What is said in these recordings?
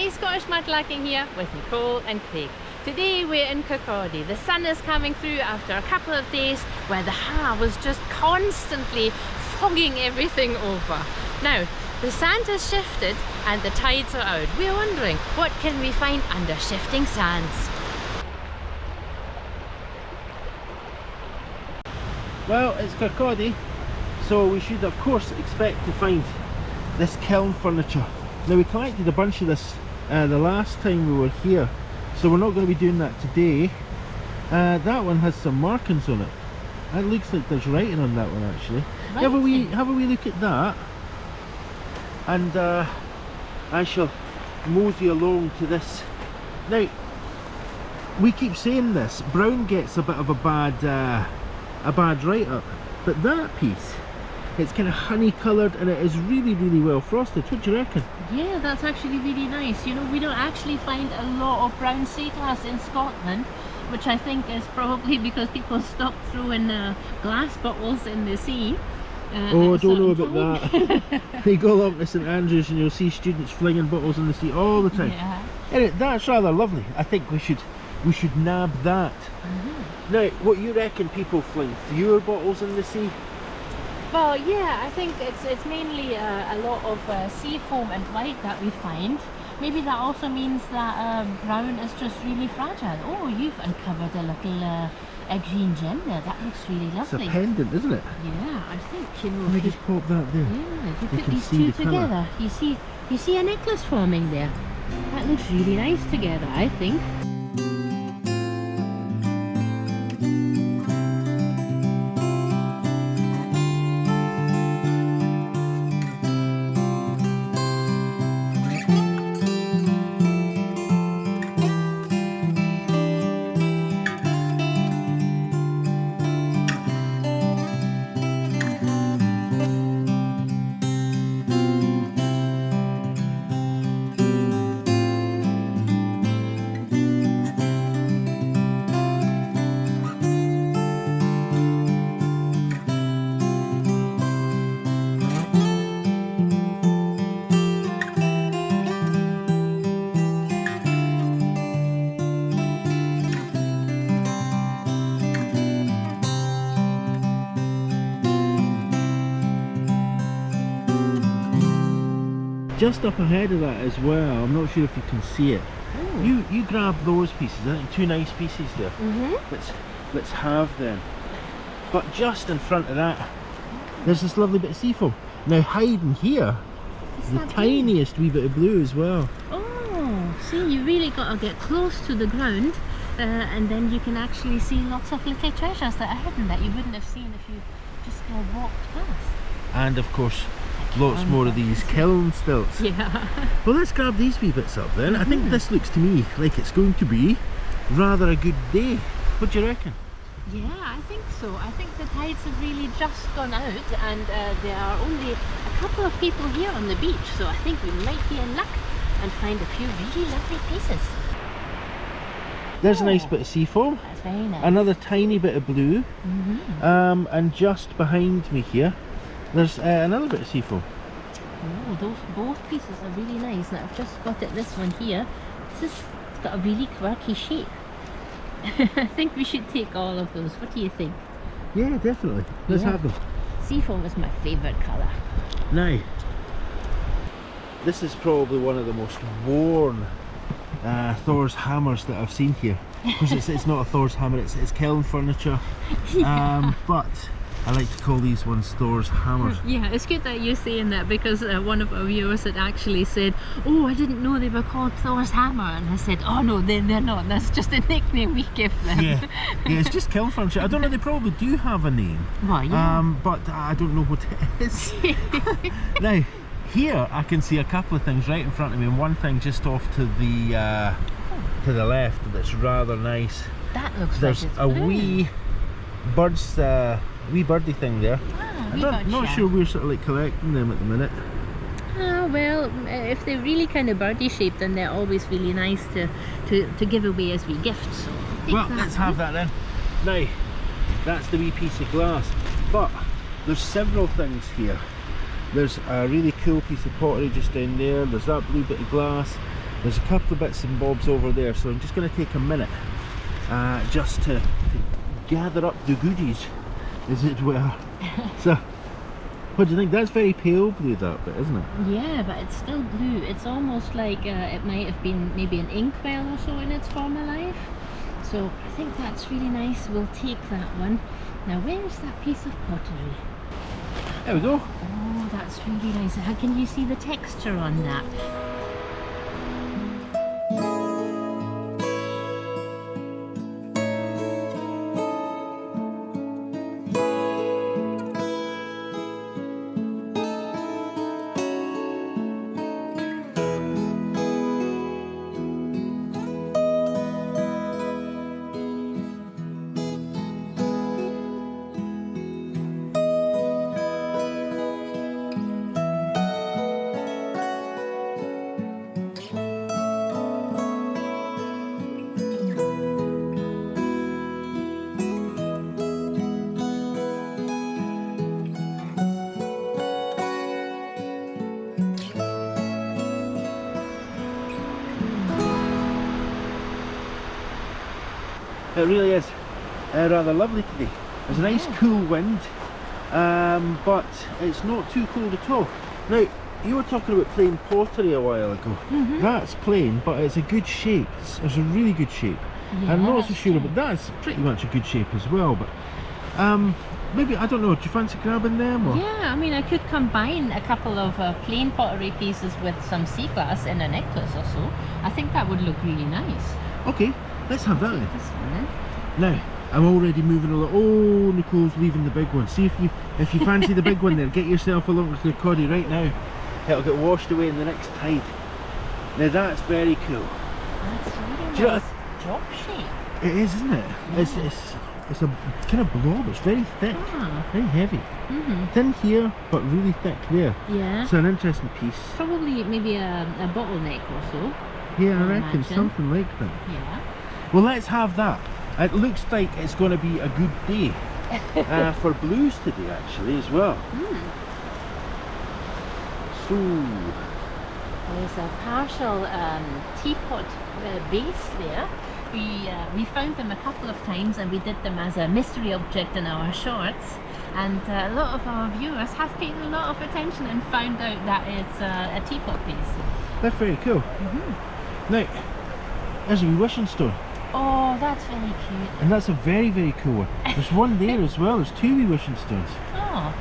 Hi, Scottish Mudlarking here with Nicole and Craig. Today we're in Kirkcaldy. The sun is coming through after a couple of days where the was just constantly fogging everything over. Now, the sand has shifted and the tides are out. We're wondering, what can we find under shifting sands? Well, it's Kirkcaldy, so we should of course expect to find this kiln furniture. Now, we collected a bunch of this the last time we were here, so we're not going to be doing that today. That one has some markings on it. It looks like there's writing on that one actually. Have a wee look at that, and I shall mosey along to this. Now, we keep saying this, brown gets a bit of a bad write-up, but that piece, it's kind of honey coloured and it is really well frosted. What do you reckon? Yeah, that's actually really nice. You know, we don't actually find a lot of brown sea glass in Scotland, which I think is probably because people stopped throwing glass bottles in the sea. Oh, I don't know about that. You go along to St Andrews and you'll see students flinging bottles in the sea all the time. Yeah. And that's rather lovely. I think we should nab that. Now, what you reckon, people fling fewer bottles in the sea? Well, yeah, I think it's mainly a lot of sea foam and white that we find. Maybe that also means that brown is just really fragile. Oh, you've uncovered a little green gem there. That looks really lovely. It's a pendant, isn't it? Yeah, I think, you know. Let me just pop that there. Yeah, if you put these two together, you see a necklace forming there. That looks really nice together, I think. Just up ahead of that as well, I'm not sure if you can see it. Ooh. You grab those pieces. I think two nice pieces there. Let's have them. But just in front of that, there's this lovely bit of seafoam. Now, hiding here, the tiniest wee bit of blue as well. Oh, see, you really got to get close to the ground, and then you can actually see lots of little treasures that are hidden that you wouldn't have seen if you just kind of walked past. And of course, lots more of these kiln stilts. Yeah. Well, let's grab these wee bits up then. I think this looks to me like it's going to be rather a good day. What do you reckon? Yeah, I think so. I think the tides have really just gone out, and there are only a couple of people here on the beach, so I think we might be in luck and find a few really lovely pieces. There's a nice bit of seafoam. That's very nice. Another tiny bit of blue. And just behind me here, there's another bit of seafoam. Oh, both pieces are really nice. Now, I've just spotted this one here. It's got a really quirky shape. I think we should take all of those. What do you think? Yeah, definitely. Let's have them. Seafoam is my favourite colour. Now, this is probably one of the most worn Thor's hammers that I've seen here. Because it's not a Thor's hammer, it's kiln furniture. But I like to call these ones Thor's hammers. Yeah, it's good that you're saying that, because one of our viewers had actually said, oh, I didn't know they were called Thor's hammer, and I said, oh no, they're not, that's just a nickname we give them. Yeah, it's just kiln furniture. I don't know, they probably do have a name. Well, yeah. But I don't know what it is. Now, here I can see a couple of things right in front of me, and one thing just off to the left that's rather nice. That looks There's like it's a blue. wee birdie thing there. I'm not sure we're sort of like collecting them at the minute. Well, if they're really kind of birdie shaped, then they're always really nice to give away as wee gifts. So well, let's have that then. Now, that's the wee piece of glass, but there's several things here. There's a really cool piece of pottery just down there. There's that blue bit of glass. There's a couple of bits and bobs over there, so I'm just going to take a minute just to gather up the goodies, as it were. So, what do you think? That's very pale blue, that bit, isn't it? Yeah, but it's still blue. It's almost like it might have been maybe an inkwell or so in its former life. So I think that's really nice. We'll take that one. Now, where's that piece of pottery? There we go. Oh, that's really nice. How can you see the texture on that? It really is rather lovely today. There's a nice cool wind, but it's not too cold at all. Now, you were talking about plain pottery a while ago. That's plain, but it's a good shape. It's a really good shape. Yeah, I'm not so sure, but that's pretty much a good shape as well. But maybe, I don't know, do you fancy grabbing them? Or? Yeah, I mean, I could combine a couple of plain pottery pieces with some sea glass in a necklace or so. I think that would look really nice. Okay, let's have that then. This one then. Now, I'm already moving a little. Oh, Nicole's leaving the big one. See if you fancy the big one there, get yourself along to Kirkcaldy right now. It'll get washed away in the next tide. Now that's very cool. That's really Do you know nice drop shape. It is, isn't it? Yeah. It's a kind of blob. It's very thick, very heavy. Thin here, but really thick there. Yeah. It's an interesting piece. Probably maybe a bottleneck or so. Yeah, I reckon imagine. something like that. Yeah. Well, let's have that. It looks like it's going to be a good day for blues today, actually, as well. So, there's a partial teapot base there. We found them a couple of times and we did them as a mystery object in our shorts. And a lot of our viewers have paid a lot of attention and found out that it's a teapot piece. that's very cool. Now, there's a wee wishing stone. Oh, that's very cute. And that's a very, very cool one. There's one there as well. There's two wee wishing stones. Oh,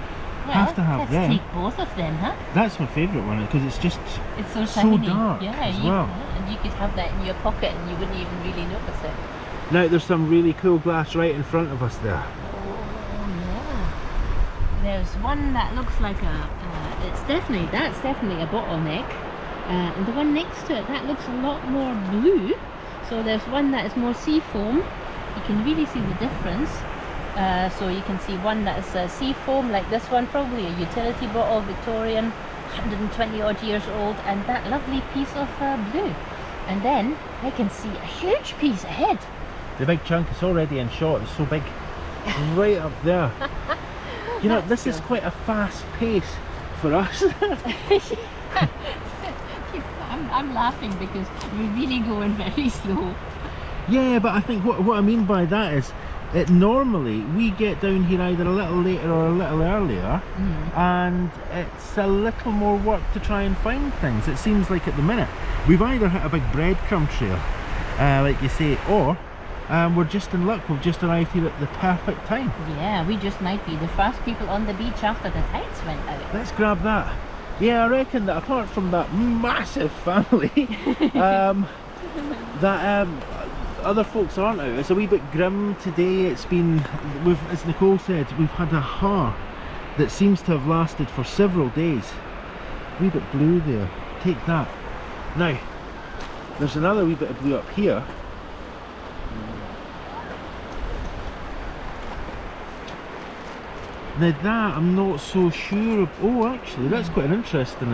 well, Have to have let's them. take both of them, huh? That's my favourite one because it's just It's so so shiny. dark Yeah, as well. and you could have that in your pocket and you wouldn't even really notice it. Now there's some really cool glass right in front of us there. Oh yeah. There's one that looks like that's definitely a bottleneck. And the one next to it, that looks a lot more blue. So there's one that is more sea foam. You can really see the difference. So you can see one that is sea foam, like this one, probably a utility bottle, Victorian, 120 odd years old, and that lovely piece of blue. And then I can see a huge piece ahead. The big chunk is already in shot. It's so big, right up there. You know, this is quite a fast pace for us. I'm laughing because we're really going very slow. Yeah, but I think what I mean by that is, normally we get down here either a little later or a little earlier, and it's a little more work to try and find things. It seems like at the minute we've either hit a big breadcrumb trail, like you say, or we're just in luck. We've just arrived here at the perfect time. Yeah, we just might be the first people on the beach after the tides went out. Let's grab that. Yeah, I reckon that apart from that massive family, that other folks aren't out. It's a wee bit grim today. It's been, as Nicole said, we've had a har that seems to have lasted for several days. A wee bit blue there. Take that. Now, there's another wee bit of blue up here. Now that I'm not so sure of. Oh, actually, that's quite an interesting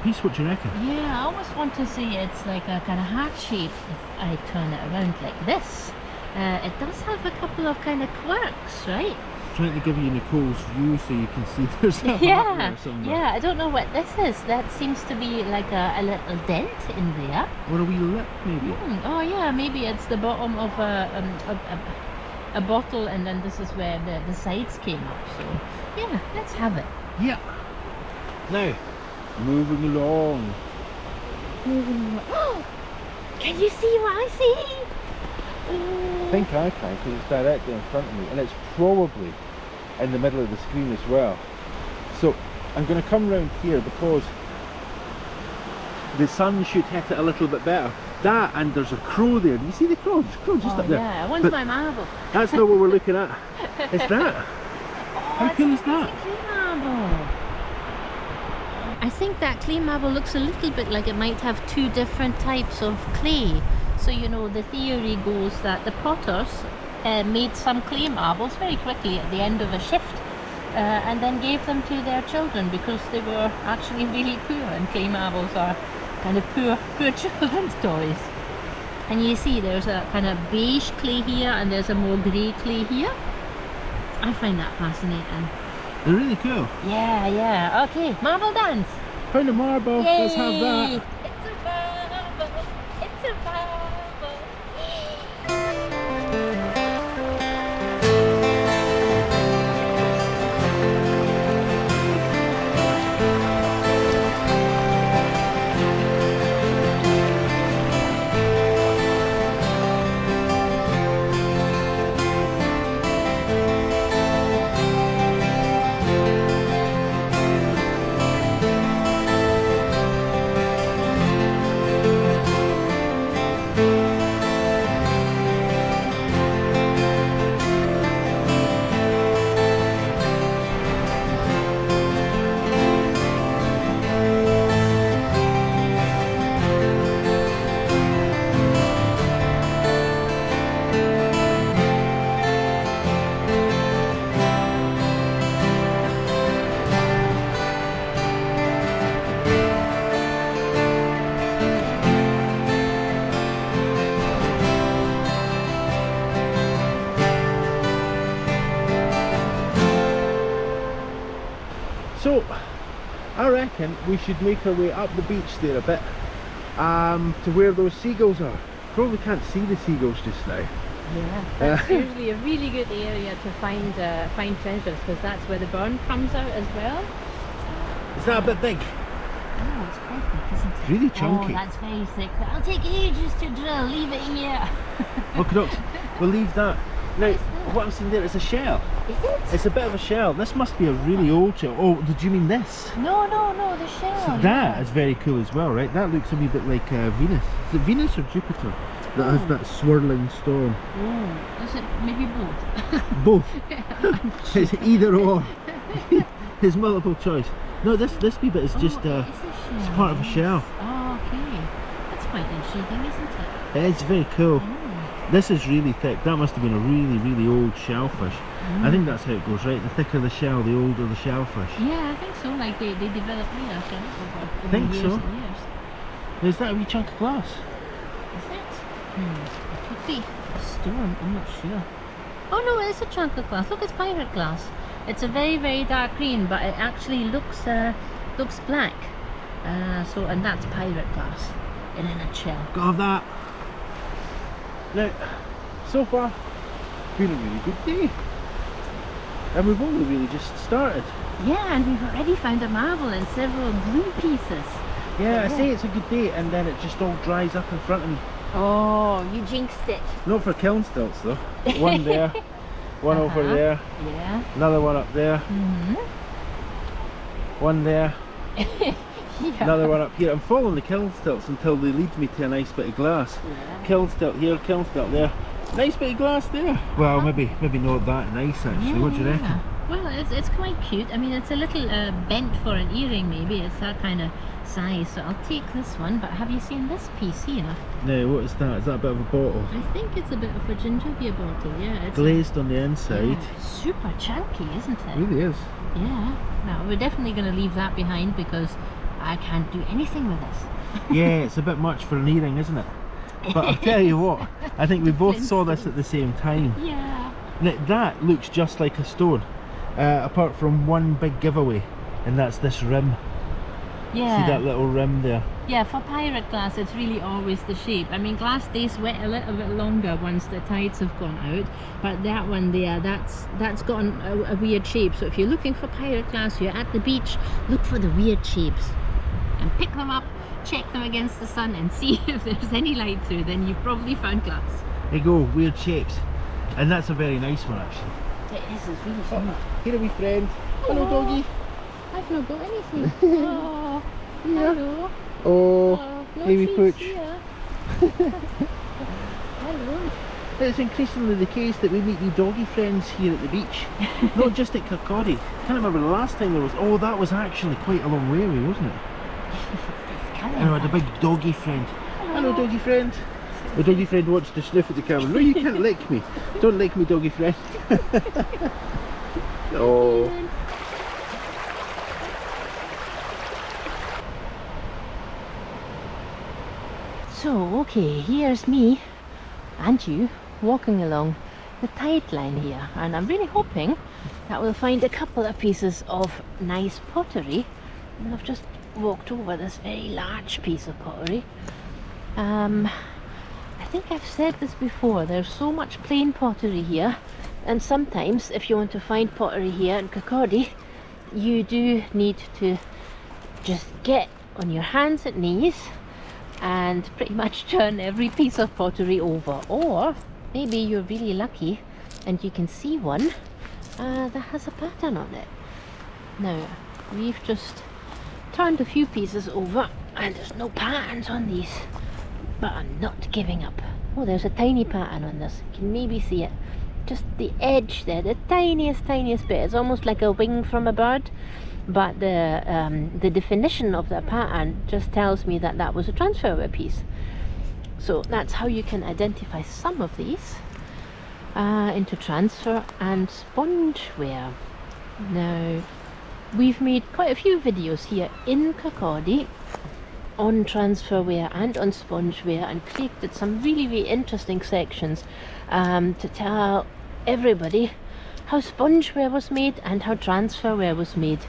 piece. What do you reckon? Yeah, I always want to say it's like a kind of heart shape if I turn it around like this. It does have a couple of kind of quirks, right? trying to give you Nicole's view so you can see there's a heart Yeah, there somewhere. yeah, I don't know what this is. That seems to be like a little dent in there. Or a wee lip, maybe. Oh yeah, maybe it's the bottom of a bottle, and then this is where the sides came up. So yeah, let's have it. Yeah. Now, moving along. Can you see what I see? I think I can because it's directly in front of me, and it's probably in the middle of the screen as well. So I'm going to come round here because the sun should hit it a little bit better. That, and there's a crow there. Do you see the crow? There's a crow just up there. Yeah, I want But my marble. that's not what we're looking at. It's that. How cool is that? Clay marble. I think that clay marble looks a little bit like it might have two different types of clay. So, you know, the theory goes that the potters made some clay marbles very quickly at the end of a shift and then gave them to their children because they were actually really poor, and clay marbles are kind of poor children's toys. And you see there's a kind of beige clay here and there's a more grey clay here. I find that fascinating. They're really cool. Yeah, yeah. Okay, marble dance. Found a marble. Yay. Let's have that. It's a marble. It's a marble. So, I reckon we should make our way up the beach there a bit to where those seagulls are. Probably can't see the seagulls just now. Yeah, that's usually a really good area to find treasures because that's where the burn comes out as well. Is that a bit big? Oh, it's quite thick, isn't it? Really chunky. Oh, that's very thick. That'll take ages to drill. Leave it here. Okay, we'll leave that. Now, what I'm seeing there is a shell. Is it? It's a bit of a shell. This must be a really old shell. Oh, did you mean this? No, the shell. So that is very cool as well, right? That looks a wee bit like Venus. Is it Venus or Jupiter that has that swirling storm? Oh, is it maybe both? Both. It's either or. It's multiple choice. No, this wee bit is just it's part of a shell. Oh, okay. That's quite intriguing, isn't it? It's very cool. This is really thick. That must have been a really, really old shellfish. I think that's how it goes, right? The thicker the shell, the older the shellfish. Yeah, I think so. Like they develop layers, right? Over Think years so. and years. Is that a wee chunk of glass? Is it? It could be a stone, I'm not sure. Oh no, it's a chunk of glass. Look, it's pirate glass. It's a very, very dark green, but it actually looks black. And that's pirate glass in a nutshell. Gotta have that. Now, so far, been a really good day. And we've only really just started. Yeah, and we've already found a marble and several blue pieces. Yeah, I say it's a good day, and then it just all dries up in front of me. Oh, you jinxed it. Not for kiln stilts though. One there, one over there, Yeah. another one up there, one there, Yeah. another one up here. I'm following the kiln stilts until they lead me to a nice bit of glass. Yeah. Kiln stilt here, kiln stilt there. Nice bit of glass there. Well, maybe not that nice actually. What do you reckon? Well, it's quite cute. I mean, it's a little bent for an earring maybe. It's that kind of size. So I'll take this one. But have you seen this piece here? No, what is that? Is that a bit of a bottle? I think it's a bit of a ginger beer bottle. Yeah. It's Glazed on the inside. super chunky, isn't it? It really is. Yeah. Now we're definitely going to leave that behind because I can't do anything with this. Yeah, it's a bit much for an earring, isn't it? But I'll tell you what, I think we both saw this at the same time. Yeah. Now, that looks just like a stone, apart from one big giveaway, and that's this rim. Yeah. See that little rim there? Yeah, for pirate glass it's really always the shape. I mean, glass stays wet a little bit longer once the tides have gone out, but that one there, that's got a weird shape. So if you're looking for pirate glass, you're at the beach, look for the weird shapes and pick them up, check them against the sun and see if there's any light through, then you've probably found glass. There you go, weird shapes. And that's a very nice one actually. It is, it's really smooth. Here a wee friend. Hello doggy. I've not got anything. Oh, hello. Oh, no hey wee treats pooch. here. Hello. It's increasingly the case that we meet new doggy friends here at the beach. Not just at Kirkcaldy. Can't remember the last time there was. Oh, that was actually quite a long way away, wasn't it? And I had a big doggy friend. Hello doggy friend. The doggy friend wants to sniff at the camera. No, you can't lick me. Don't lick me, doggy friend. Oh. So, okay, here's me and you walking along the tide line here, and I'm really hoping that we'll find a couple of pieces of nice pottery. And I've just walked over this very large piece of pottery. I think I've said this before, there's so much plain pottery here, and sometimes if you want to find pottery here in Kirkcaldy, you do need to just get on your hands and knees and pretty much turn every piece of pottery over, or maybe you're really lucky and you can see one that has a pattern on it. Now we've just turned a few pieces over and there's no patterns on these, but I'm not giving up. Oh, there's a tiny pattern on this, you can maybe see it, just the edge there, the tiniest bit. It's almost like a wing from a bird, but the definition of the pattern just tells me that that was a transferware piece. So that's how you can identify some of these into transfer and spongeware. Now we've made quite a few videos here in Kirkcaldy on transferware and on spongeware, and created some really interesting sections to tell everybody how spongeware was made and how transferware was made.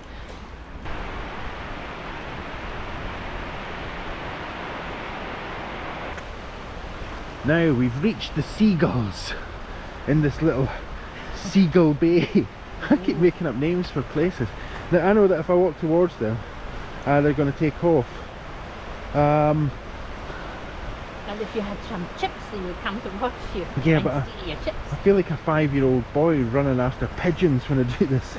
Now we've reached the seagulls in this little seagull bay. I keep making up names for places. Now I know that if I walk towards them, they're going to take off. And if you had some chips, they would come to watch you. Yeah, and but steal your chips. I feel like a 5-year-old boy running after pigeons when I do this.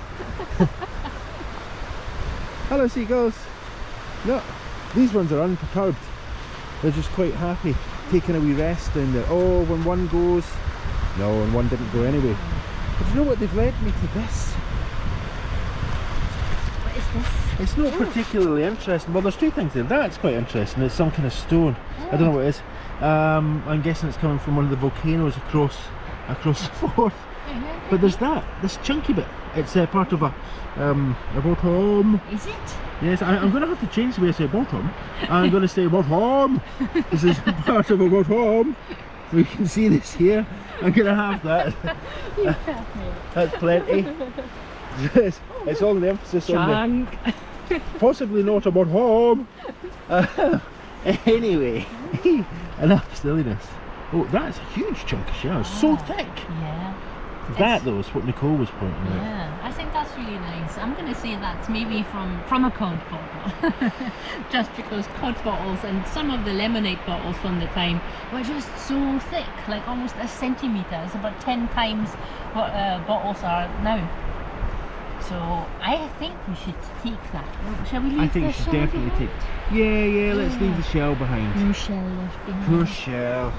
Hello seagulls. No, these ones are unperturbed. They're just quite happy, taking a wee rest down there. Oh, when one goes, no, and one didn't go anyway. But you know what, they've led me to this. What is this? It's not particularly interesting. Well, there's two things there. That's quite interesting. It's some kind of stone. I don't know what it is. I'm guessing it's coming from one of the volcanoes across the Forth. But there's that, this chunky bit. It's part of a bottom. Is it? Yes, I'm going to have to change the way I say bottom. I'm going to say bottom. This is part of a bottom. We can see this here. I'm going to have that. That's plenty. It's all the emphasis on the... Possibly not a bottom. Anyway, enough silliness. Oh, that's a huge chunk of shell. So thick. Yeah. That though is what Nicole was pointing out. Yeah, I think that's really nice. I'm going to say that's maybe from a cod bottle. Just because cod bottles and some of the lemonade bottles from the time were just so thick, like almost a centimetre. It's about 10 times what bottles are now. So I think we should take that. Shall we leave I think the we should shell definitely behind? take. Yeah, let's leave the shell behind. No shell left behind. Poor shell.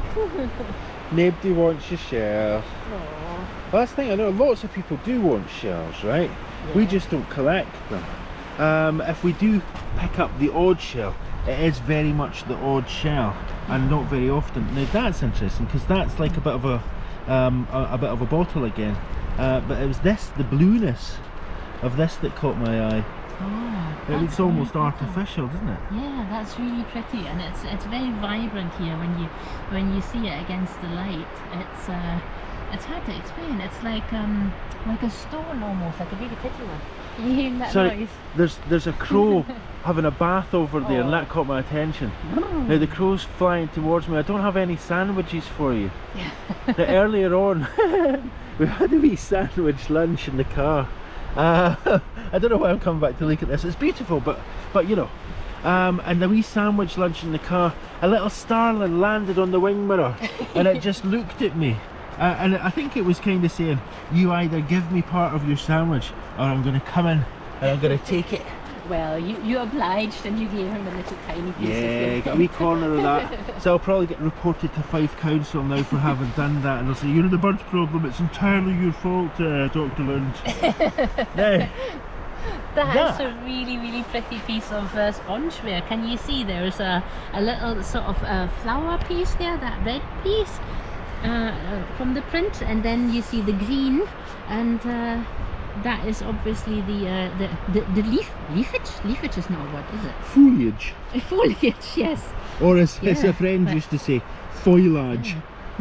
Nobody wants your shell. Aww. Well, that's the thing, I know lots of people do want shells, right? Yeah. We just don't collect them. If we do pick up the odd shell, it is very much the odd shell, and not very often. Now that's interesting because that's like a bit of a bottle again. But it was this, the blueness of this that caught my eye. Oh, It looks really almost pretty. artificial, doesn't it? Yeah, that's really pretty, and it's very vibrant here when you see it against the light. It's hard to explain. It's like a stone almost, like a really pretty one. Can you hear that Sorry, noise? there's a crow having a bath over there, and that caught my attention. Now the crow's flying towards me. I don't have any sandwiches for you. Now, earlier on, we had a wee sandwich lunch in the car. I don't know why I'm coming back to look at this. It's beautiful, but you know. And the wee sandwich lunch in the car, a little starling landed on the wing mirror, and it just looked at me. And I think it was kind of saying, you either give me part of your sandwich or I'm going to come in and I'm going to take it. Well, you obliged and you gave him a little tiny piece of it. Got a wee corner of that. So I'll probably get reported to Fife Council now for having done that, and they'll say, you're the bird's problem, it's entirely your fault, Dr. Lund. Now, That's a really pretty piece of spongeware. Can you see there's a little sort of flower piece there, that red piece from the print, and then you see the green, and that is obviously the leafage. Leafage is not a word, is it? Foliage. Foliage, yes. Or as a friend used to say, foliage.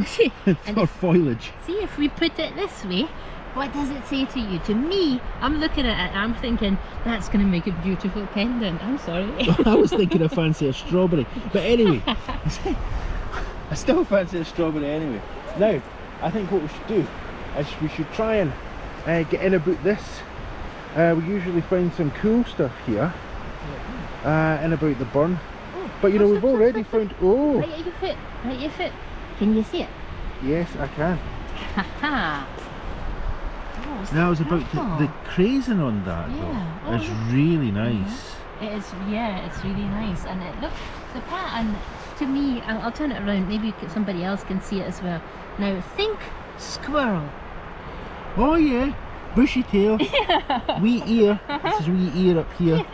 See, or foliage. See, if we put it this way, what does it say to you? To me, I'm looking at it and I'm thinking, that's going to make a beautiful pendant. I'm sorry. I was thinking I fancy a strawberry. But anyway, I still fancy a strawberry anyway. Now, I think what we should do is we should try and get in about this. We usually find some cool stuff here in about the burn. But you know, we've already found... Oh! Right at your foot. Right at your foot. Can you see it? Yes, I can. Haha. That was about the crazing on that, yeah. though. It's really nice. It is, yeah, it's really nice, and it looks, the pattern to me, I'll turn it around, maybe somebody else can see it as well. Now think squirrel. Oh yeah, bushy tail, wee ear. This is wee ear up here.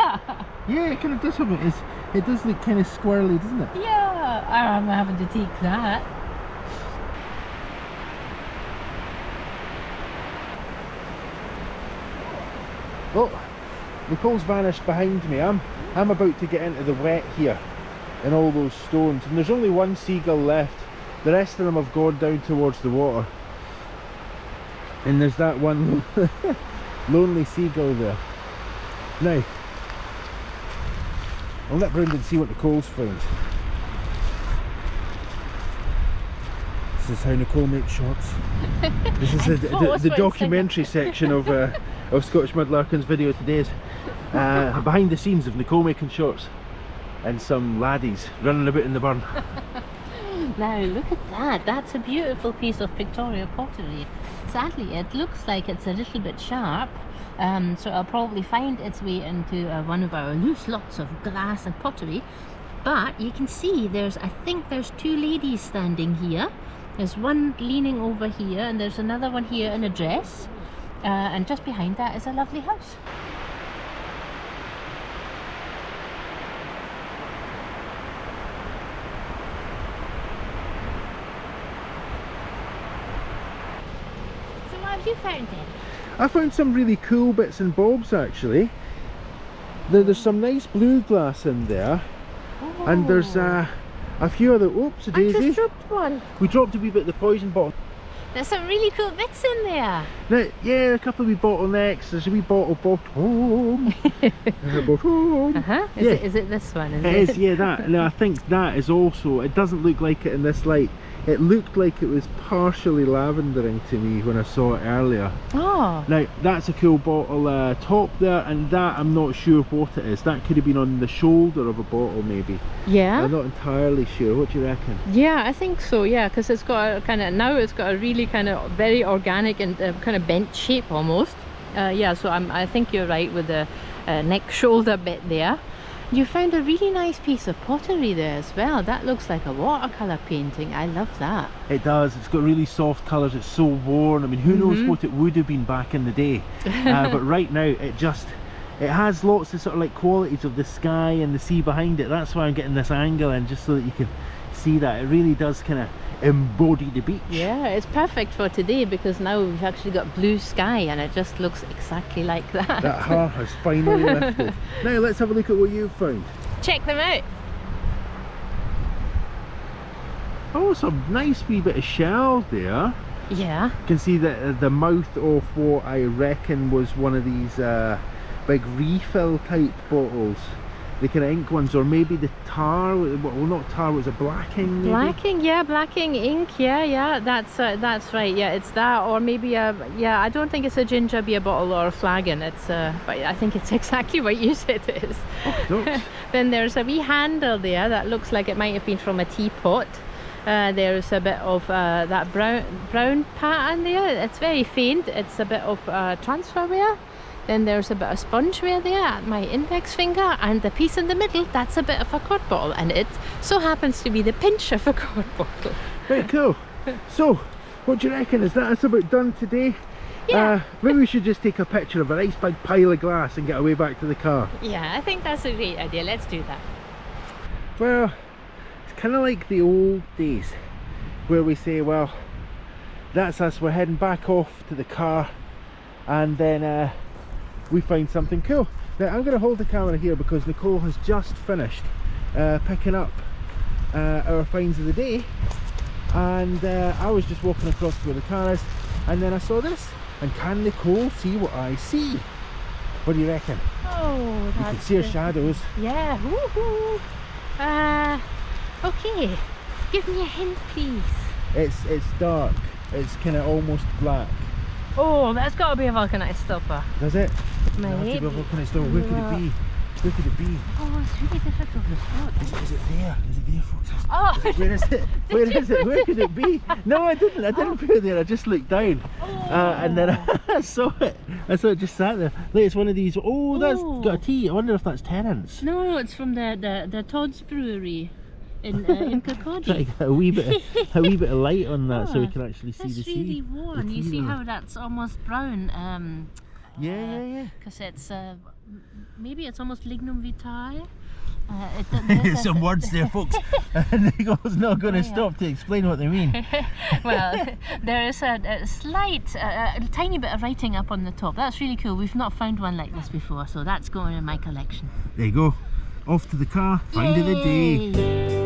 Yeah, it kind of does have it. It does look kind of squirrely, doesn't it? Yeah, I'm having to take that. Oh, Nicole's vanished behind me. I'm about to get into the wet here in all those stones, and there's only one seagull left. The rest of them have gone down towards the water, and there's that one lonely seagull there. Now, I'll let Brendan see what Nicole's found. This is how Nicole makes shots. This is the documentary section of Scottish Mudlarking's video today's behind the scenes of Nicole making shots and some laddies running about in the burn. Now look at that, that's a beautiful piece of pictorial pottery. Sadly it looks like it's a little bit sharp, so it'll probably find its way into one of our loose lots of glass and pottery. But you can see I think there's two ladies standing here. There's one leaning over here, and there's another one here in a dress, and just behind that is a lovely house. So what have you found then? I found some really cool bits and bobs actually. There's some nice blue glass in there, and there's a few other... Oops, a daisy. I just dropped one. We dropped a wee bit of the poison bottle. There's some really cool bits in there. Now, yeah, a couple of wee bottlenecks. There's a wee bottom. There's a bottom. Is it this one? It is, yeah, that. Now, I think that is also... It doesn't look like it in this light. It looked like it was partially lavendering to me when I saw it earlier. Oh. Now, that's a cool bottle top there, and that I'm not sure what it is. That could have been on the shoulder of a bottle, maybe. Yeah. I'm not entirely sure. What do you reckon? Yeah, I think so, yeah, because it's got a kind of, now it's got a really kind of very organic and kind of bent shape almost. Yeah, so I think you're right with the neck shoulder bit there. You found a really nice piece of pottery there as well. That looks like a watercolour painting. I love that. It does. It's got really soft colours. It's so worn. I mean, who knows what it would have been back in the day. But right now, it has lots of sort of like qualities of the sky and the sea behind it. That's why I'm getting this angle in, just so that you can see that. It really does kind of embody the beach. Yeah, it's perfect for today because now we've actually got blue sky and it just looks exactly like that. That heart has finally lifted. Now let's have a look at what you've found. Check them out. Oh, some nice wee bit of shell there. Yeah. You can see the mouth of what I reckon was one of these big refill type bottles, the kind of ink ones, or maybe the tar, well not tar, was it blacking maybe? Blacking, yeah, blacking ink, yeah, that's right, yeah, it's that, or maybe yeah, I don't think it's a ginger beer bottle or a flagon, it's but I think it's exactly what you said it is. Okay. Then there's a wee handle there that looks like it might have been from a teapot. There's a bit of that brown pattern there, it's very faint, it's a bit of transfer wear. Then there's a bit of sponge wear there at my index finger, and the piece in the middle, that's a bit of a cod bottle, and it so happens to be the pinch of a cod bottle. Very cool. So, what do you reckon? Is that us about done today? Yeah. Maybe we should just take a picture of a nice big pile of glass and get away back to the car. Yeah, I think that's a great idea. Let's do that. Well, it's kind of like the old days where we say, well, that's us, we're heading back off to the car, and then we find something cool. Now I'm going to hold the camera here because Nicole has just finished picking up our finds of the day, and I was just walking across to where the car is, and then I saw this, and can Nicole see what I see? What do you reckon? Oh, that's... You can see her shadows. Yeah, woohoo! Okay, give me a hint please. It's dark, it's kind of almost black. Oh, that's got to be a vulcanized stopper. Does it? Maybe. Where could it be? Where could it be? Oh, it's really difficult to spot. Is it there? Is it there, folks? Oh! Where is it? Where is it? Where could it be? No, I didn't put it there. I just looked down, and then I saw it. I saw it just sat there. Look, it's one of these. Oh, that's got a T. I wonder if that's Terence. No, it's from the Todd's Brewery in Kirkcaldy. Try to get a wee bit of light on that so we can actually see the sea. That's really worn. You see how that's almost brown. Yeah. Because it's maybe it's almost lignum vitae. Some words there, folks. Nicole's not going to stop to explain what they mean. Well, there is a slight, a tiny bit of writing up on the top. That's really cool. We've not found one like this before, so that's going in my collection. There you go. Off to the car. Find of the day.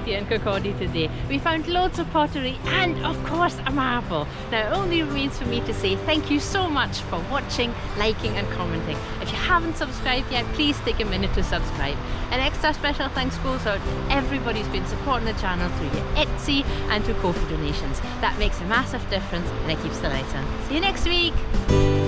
Here in Kirkcaldy today. We found loads of pottery and of course a marble. Now it only remains for me to say thank you so much for watching, liking and commenting. If you haven't subscribed yet, please take a minute to subscribe. An extra special thanks goes out to everybody who's been supporting the channel through your Etsy and through KoFi donations. That makes a massive difference and it keeps the lights on. See you next week!